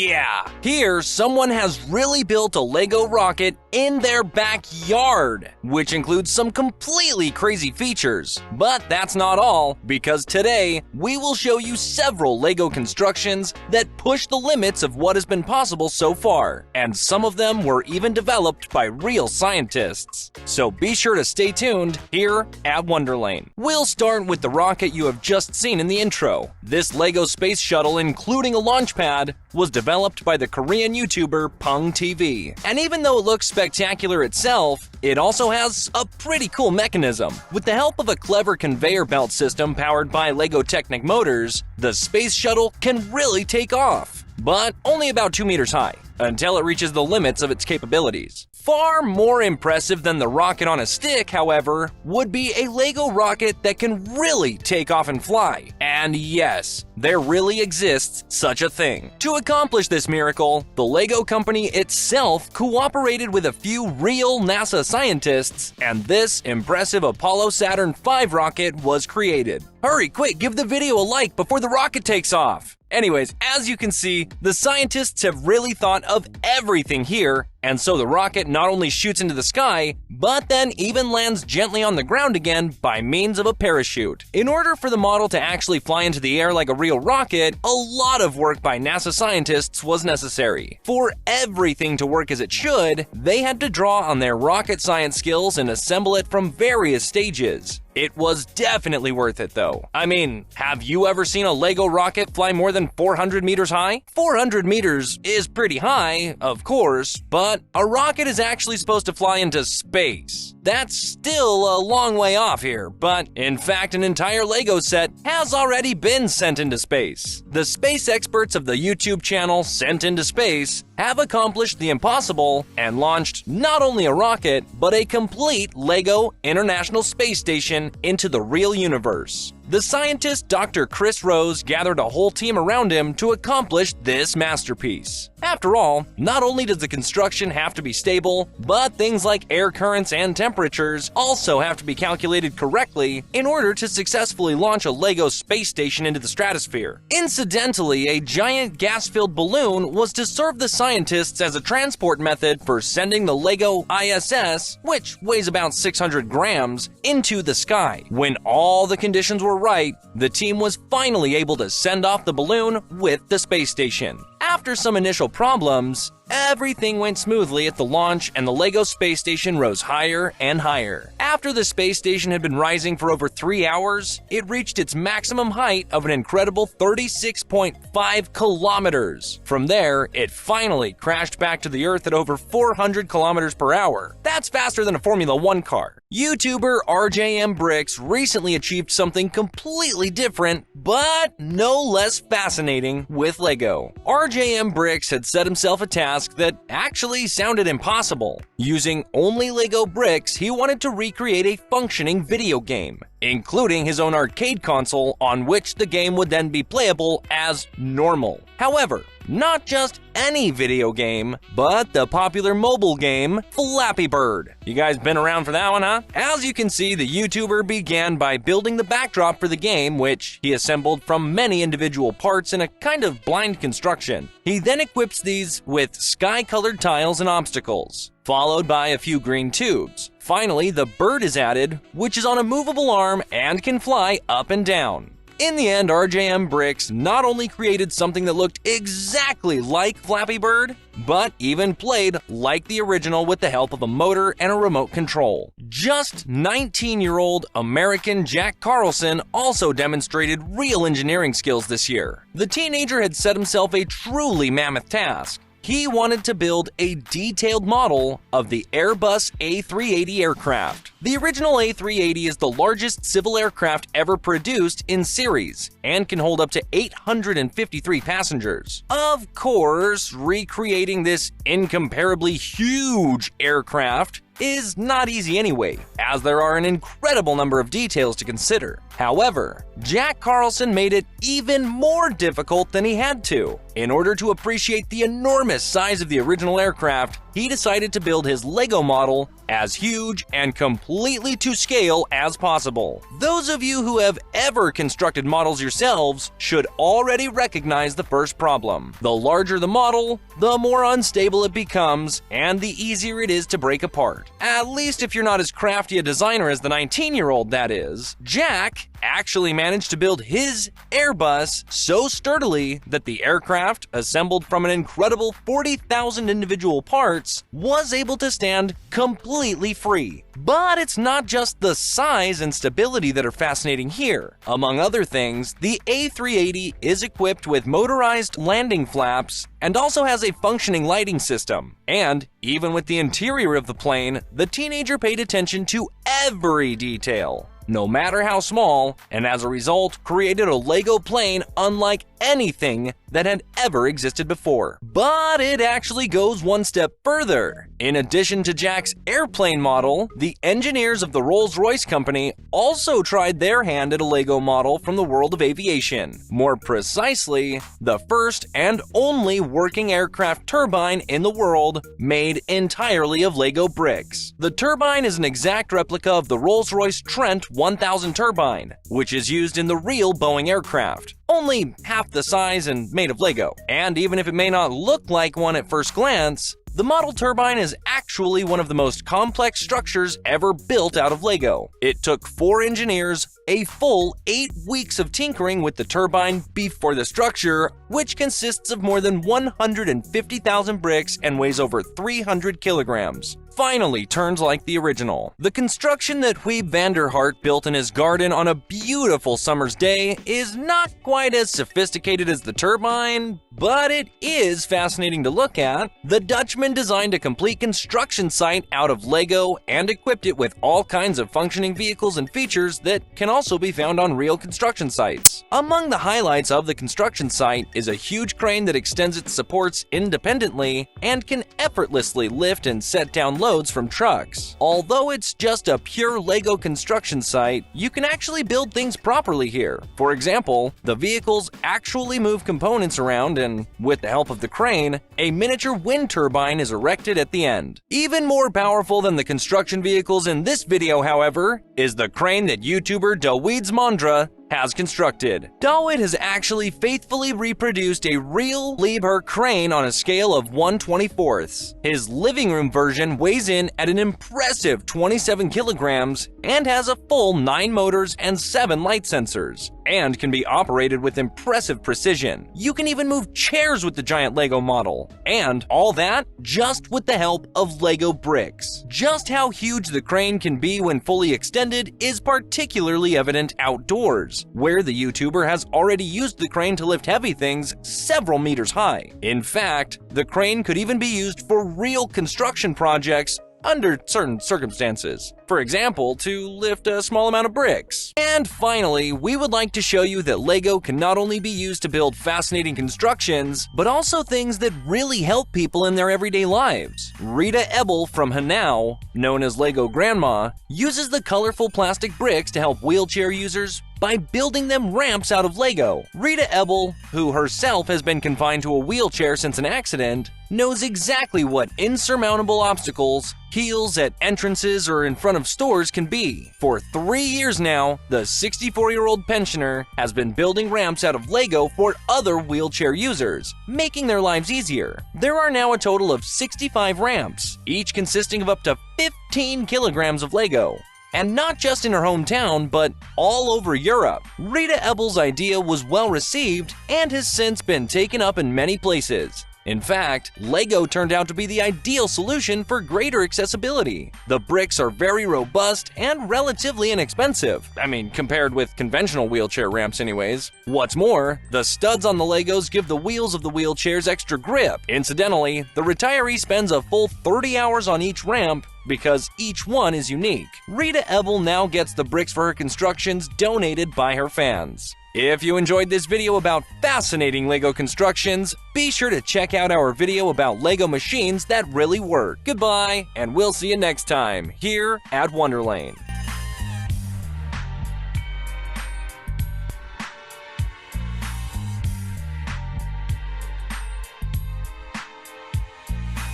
Yeah, here someone has really built a Lego rocket in their backyard, which includes some completely crazy features. But that's not all, because today we will show you several Lego constructions that push the limits of what has been possible so far, and some of them were even developed by real scientists. So be sure to stay tuned here at Wonderlane. We'll start with the rocket you have just seen in the intro. This Lego space shuttle, including a launch pad, was developed by the Korean YouTuber Pung TV. And even though it looks spectacular itself, it also has a pretty cool mechanism. With the help of a clever conveyor belt system powered by Lego Technic motors, the space shuttle can really take off. But only about 2 meters high, until it reaches the limits of its capabilities. Far more impressive than the rocket on a stick, however, would be a Lego rocket that can really take off and fly. And yes, there really exists such a thing. To accomplish this miracle, the Lego company itself cooperated with a few real NASA scientists, and this impressive Apollo Saturn V rocket was created. Hurry, quick, give the video a like before the rocket takes off! Anyways, as you can see, the scientists have really thought of everything here, and so the rocket not only shoots into the sky, but then even lands gently on the ground again by means of a parachute. In order for the model to actually fly into the air like a real rocket, a lot of work by NASA scientists was necessary. For everything to work as it should, they had to draw on their rocket science skills and assemble it from various stages. It was definitely worth it though. I mean, have you ever seen a Lego rocket fly more than 400 meters high? 400 meters is pretty high, of course, but a rocket is actually supposed to fly into space. That's still a long way off here, but in fact an entire Lego set has already been sent into space. The space experts of the YouTube channel Sent Into Space have accomplished the impossible and launched not only a rocket, but a complete Lego International Space Station into the real universe. The scientist Dr. Chris Rose gathered a whole team around him to accomplish this masterpiece. After all, not only does the construction have to be stable, but things like air currents and temperatures also have to be calculated correctly in order to successfully launch a Lego space station into the stratosphere. Incidentally, a giant gas-filled balloon was to serve the scientists as a transport method for sending the Lego ISS, which weighs about 600 grams, into the sky. When all the conditions were right, the team was finally able to send off the balloon with the space station. After some initial problems, everything went smoothly at the launch and the Lego space station rose higher and higher. After the space station had been rising for over 3 hours, it reached its maximum height of an incredible 36.5 kilometers. From there, it finally crashed back to the Earth at over 400 kilometers per hour. That's faster than a Formula 1 car. YouTuber RJM Bricks recently achieved something completely different, but no less fascinating with Lego. RJM Bricks had set himself a task that actually sounded impossible. Using only Lego bricks, he wanted to recreate a functioning video game, including his own arcade console on which the game would then be playable as normal. However, not just any video game, but the popular mobile game Flappy Bird. You guys been around for that one, huh? As you can see, the YouTuber began by building the backdrop for the game, which he assembled from many individual parts in a kind of blind construction. He then equips these with sky-colored tiles and obstacles, followed by a few green tubes. Finally, the bird is added, which is on a movable arm and can fly up and down. In the end, RJM Bricks not only created something that looked exactly like Flappy Bird, but even played like the original with the help of a motor and a remote control. Just 19-year-old American Jack Carlson also demonstrated real engineering skills this year. The teenager had set himself a truly mammoth task. He wanted to build a detailed model of the Airbus A380 aircraft. The original A380 is the largest civil aircraft ever produced in series and can hold up to 853 passengers. Of course, recreating this incomparably huge aircraft is not easy anyway, as there are an incredible number of details to consider. However, Jack Carlson made it even more difficult than he had to. In order to appreciate the enormous size of the original aircraft, he decided to build his Lego model as huge and completely to scale as possible. Those of you who have ever constructed models yourselves should already recognize the first problem. The larger the model, the more unstable it becomes, and the easier it is to break apart. At least if you're not as crafty a designer as the 19-year-old, that is. Jack actually managed to build his Airbus so sturdily that the aircraft, assembled from an incredible 40,000 individual parts, was able to stand completely free. But it's not just the size and stability that are fascinating here. Among other things, the A380 is equipped with motorized landing flaps and also has a functioning lighting system. And even with the interior of the plane, the teenager paid attention to every detail, no matter how small, and as a result created a Lego plane unlike anything that had ever existed before. But it actually goes one step further. In addition to Jack's airplane model, the engineers of the Rolls-Royce company also tried their hand at a Lego model from the world of aviation. More precisely, the first and only working aircraft turbine in the world made entirely of Lego bricks. The turbine is an exact replica of the Rolls-Royce Trent 1000 turbine, which is used in the real Boeing aircraft, only half the size and made of Lego. And even if it may not look like one at first glance, the model turbine is actually one of the most complex structures ever built out of Lego. It took 4 engineers a full 8 weeks of tinkering with the turbine before the structure, which consists of more than 150,000 bricks and weighs over 300 kilograms, finally turns like the original. The construction that Huib van der Hart built in his garden on a beautiful summer's day is not quite as sophisticated as the turbine, but it is fascinating to look at. The Dutchman designed a complete construction site out of Lego and equipped it with all kinds of functioning vehicles and features that can also be found on real construction sites. Among the highlights of the construction site is a huge crane that extends its supports independently and can effortlessly lift and set down loads from trucks. Although it's just a pure Lego construction site, you can actually build things properly here. For example, the vehicles actually move components around, and with the help of the crane, a miniature wind turbine is erected at the end. Even more powerful than the construction vehicles in this video, however, is the crane that YouTuber Dawids Mondra has constructed. Dawid has actually faithfully reproduced a real Liebherr crane on a scale of 1/24. His living room version weighs in at an impressive 27 kilograms and has a full 9 motors and 7 light sensors, and can be operated with impressive precision. You can even move chairs with the giant Lego model, and all that just with the help of Lego bricks. Just how huge the crane can be when fully extended is particularly evident outdoors, where the YouTuber has already used the crane to lift heavy things several meters high. In fact, the crane could even be used for real construction projects under certain circumstances. For example, to lift a small amount of bricks. And finally, we would like to show you that Lego can not only be used to build fascinating constructions, but also things that really help people in their everyday lives. Rita Ebel from Hanau, known as Lego Grandma, uses the colorful plastic bricks to help wheelchair users by building them ramps out of Lego. Rita Ebel, who herself has been confined to a wheelchair since an accident, knows exactly what insurmountable obstacles, heels at entrances or in front of stores can be. For 3 years now, the 64-year-old pensioner has been building ramps out of Lego for other wheelchair users, making their lives easier. There are now a total of 65 ramps, each consisting of up to 15 kilograms of Lego. And not just in her hometown, but all over Europe. Rita Ebel's idea was well received and has since been taken up in many places. In fact, Lego turned out to be the ideal solution for greater accessibility. The bricks are very robust and relatively inexpensive. I mean, compared with conventional wheelchair ramps anyways. What's more, the studs on the Legos give the wheels of the wheelchairs extra grip. Incidentally, the retiree spends a full 30 hours on each ramp because each one is unique. Rita Ebel now gets the bricks for her constructions donated by her fans. If you enjoyed this video about fascinating Lego constructions, be sure to check out our video about Lego machines that really work. Goodbye, and we'll see you next time here at Wonderlane.